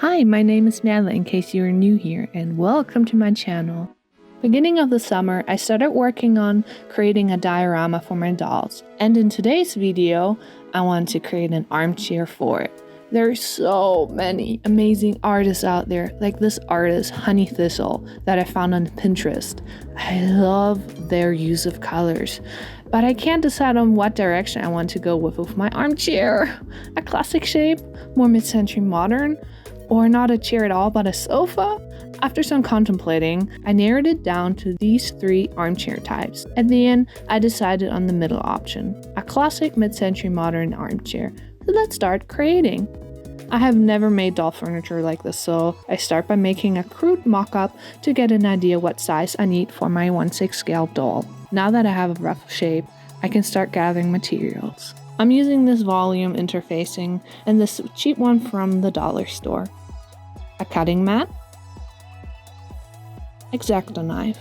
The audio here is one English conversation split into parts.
Hi, my name is Merle in case you are new here, and welcome to my channel. Beginning of the summer, I started working on creating a diorama for my dolls, and in today's video, I want to create an armchair for it. There are so many amazing artists out there, like this artist Honey Thistle that I found on Pinterest. I love their use of colors, but I can't decide on what direction I want to go with my armchair. A classic shape, more mid-century modern, or not a chair at all but a sofa? After some contemplating, I narrowed it down to these three armchair types. At the end, I decided on the middle option, a classic mid-century modern armchair. So let's start creating. I have never made doll furniture like this, so I start by making a crude mock-up to get an idea what size I need for my 1/6 scale doll. Now that I have a rough shape, I can start gathering materials. I'm using this volume interfacing and this cheap one from the dollar store. A cutting mat, X-Acto knife,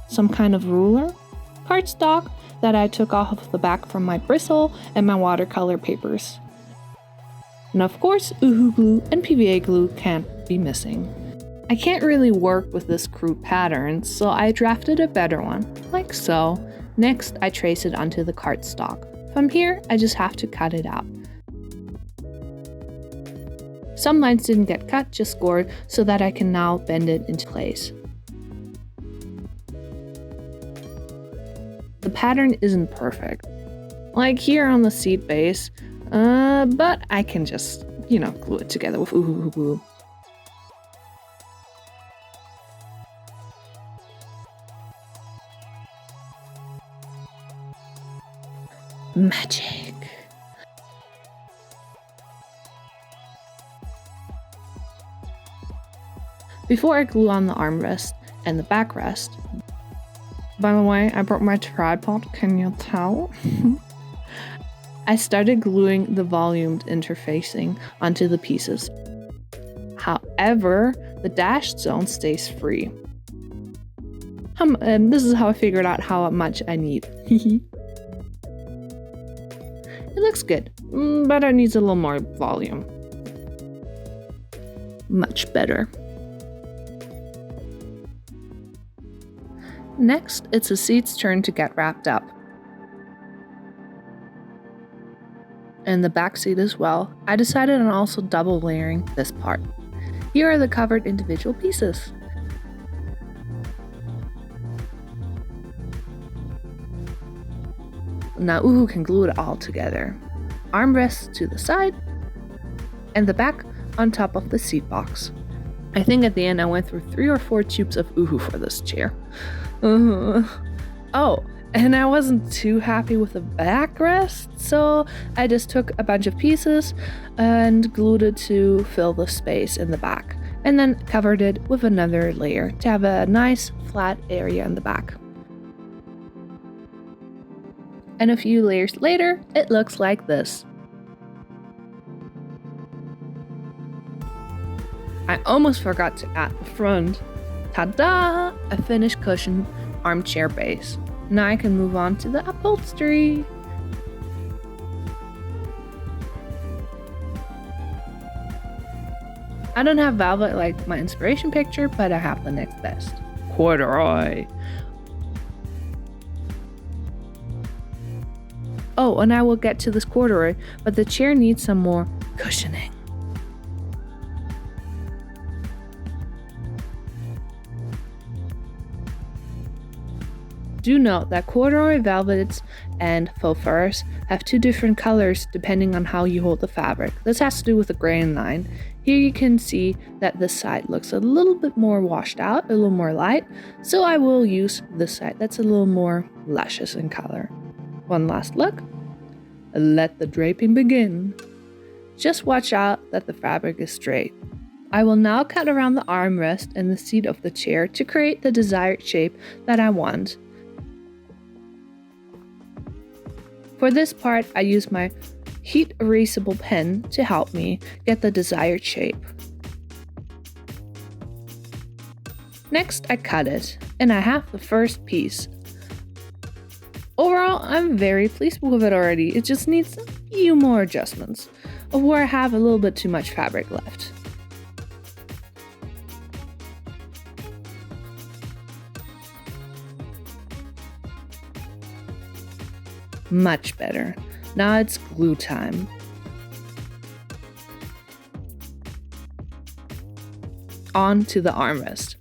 some kind of ruler, cardstock that I took off of the back from my bristle, and my watercolor papers. And of course, Uhu glue and PVA glue can't be missing. I can't really work with this crude pattern, so I drafted a better one, like so. Next, I trace it onto the cardstock. From here, I just have to cut it out. Some lines didn't get cut, just scored, so that I can now bend it into place. The pattern isn't perfect, like here on the seat base, but I can just, glue it together with Uhu glue. Magic. Before I glue on the armrest and the backrest, by the way, I brought my tripod, can you tell? I started gluing the volumed interfacing onto the pieces. However, the dashed zone stays free. This is how I figured out how much I need. It looks good, but it needs a little more volume. Much better. Next, it's the seat's turn to get wrapped up. And the back seat as well. I decided on also double layering this part. Here are the covered individual pieces. Now Uhu can glue it all together. Armrests to the side, and the back on top of the seat box. I think at the end I went through 3 or 4 tubes of Uhu for this chair. Oh, and I wasn't too happy with the backrest, so I just took a bunch of pieces and glued it to fill the space in the back, and then covered it with another layer to have a nice flat area in the back. And a few layers later, it looks like this. I almost forgot to add the front. Ta-da! A finished cushion armchair base. Now I can move on to the upholstery. I don't have velvet like my inspiration picture, but I have the next best. Corduroy. Oh, and I will get to this corduroy, but the chair needs some more cushioning. Do note that corduroy velvets and faux furs have 2 different colors depending on how you hold the fabric. This has to do with the grain line. Here you can see that this side looks a little bit more washed out, a little more light, so I will use this side that's a little more luscious in color. One last look. Let the draping begin. Just watch out that the fabric is straight. I will now cut around the armrest and the seat of the chair to create the desired shape that I want. For this part, I use my heat erasable pen to help me get the desired shape. Next, I cut it, and I have the first piece. Overall, I'm very pleased with it already. It just needs a few more adjustments, or where I have a little bit too much fabric left. Much better. Now it's glue time. On to the armrest.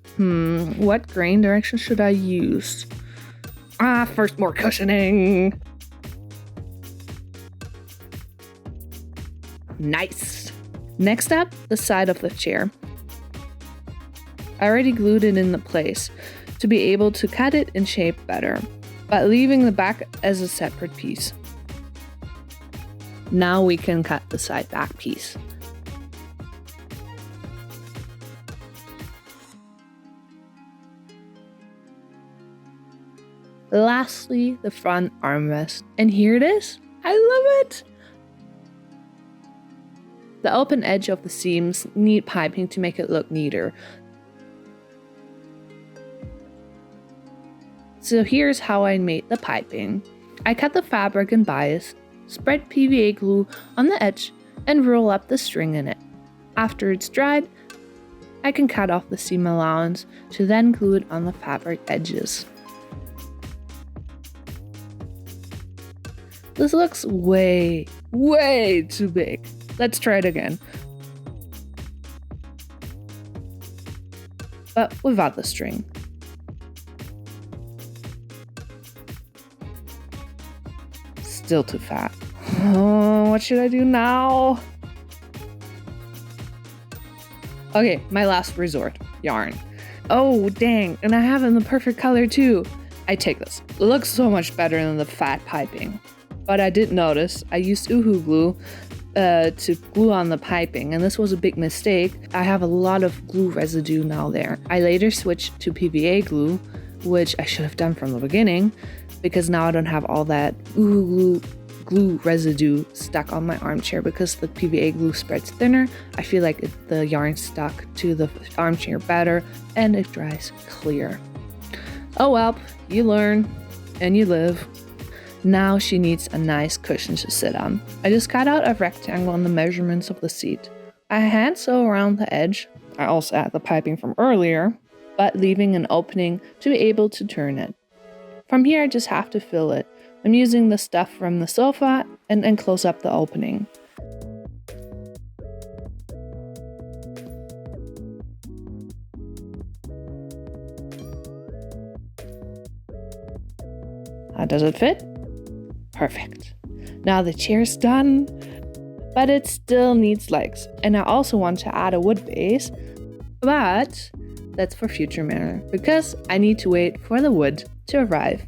What grain direction should I use? First more cushioning. Nice. Next up, the side of the chair. I already glued it into place to be able to cut it in shape better, but leaving the back as a separate piece. Now we can cut the side back piece. Lastly, the front armrest, and here it is. I love it! The open edge of the seams need piping to make it look neater. So here's how I made the piping. I cut the fabric in bias, spread PVA glue on the edge, and roll up the string in it. After it's dried, I can cut off the seam allowance to then glue it on the fabric edges. This looks way too big. Let's try it again. But without the string. Still too fat. Oh, what should I do now? Okay, my last resort, yarn. Oh, dang, and I have it in the perfect color too. I take this. It looks so much better than the fat piping. But I did notice I used Uhu glue to glue on the piping, and this was a big mistake. I have a lot of glue residue now there. I later switched to PVA glue, which I should have done from the beginning, because now I don't have all that Uhu glue residue stuck on my armchair because the PVA glue spreads thinner. I feel like the yarn stuck to the armchair better, and it dries clear. Oh well, you learn and you live. Now she needs a nice cushion to sit on. I just cut out a rectangle on the measurements of the seat. I hand sew around the edge. I also add the piping from earlier, but leaving an opening to be able to turn it. From here I just have to fill it. I'm using the stuff from the sofa and then close up the opening. How does it fit? Perfect. Now the chair's done, but it still needs legs. And I also want to add a wood base, but that's for future manner because I need to wait for the wood to arrive.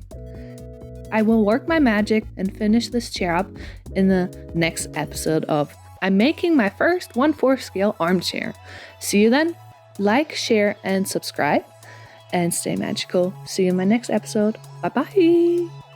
I will work my magic and finish this chair up in the next episode of I'm making my first 1/4 scale armchair. See you then. Like, share, and subscribe. And stay magical. See you in my next episode. Bye bye.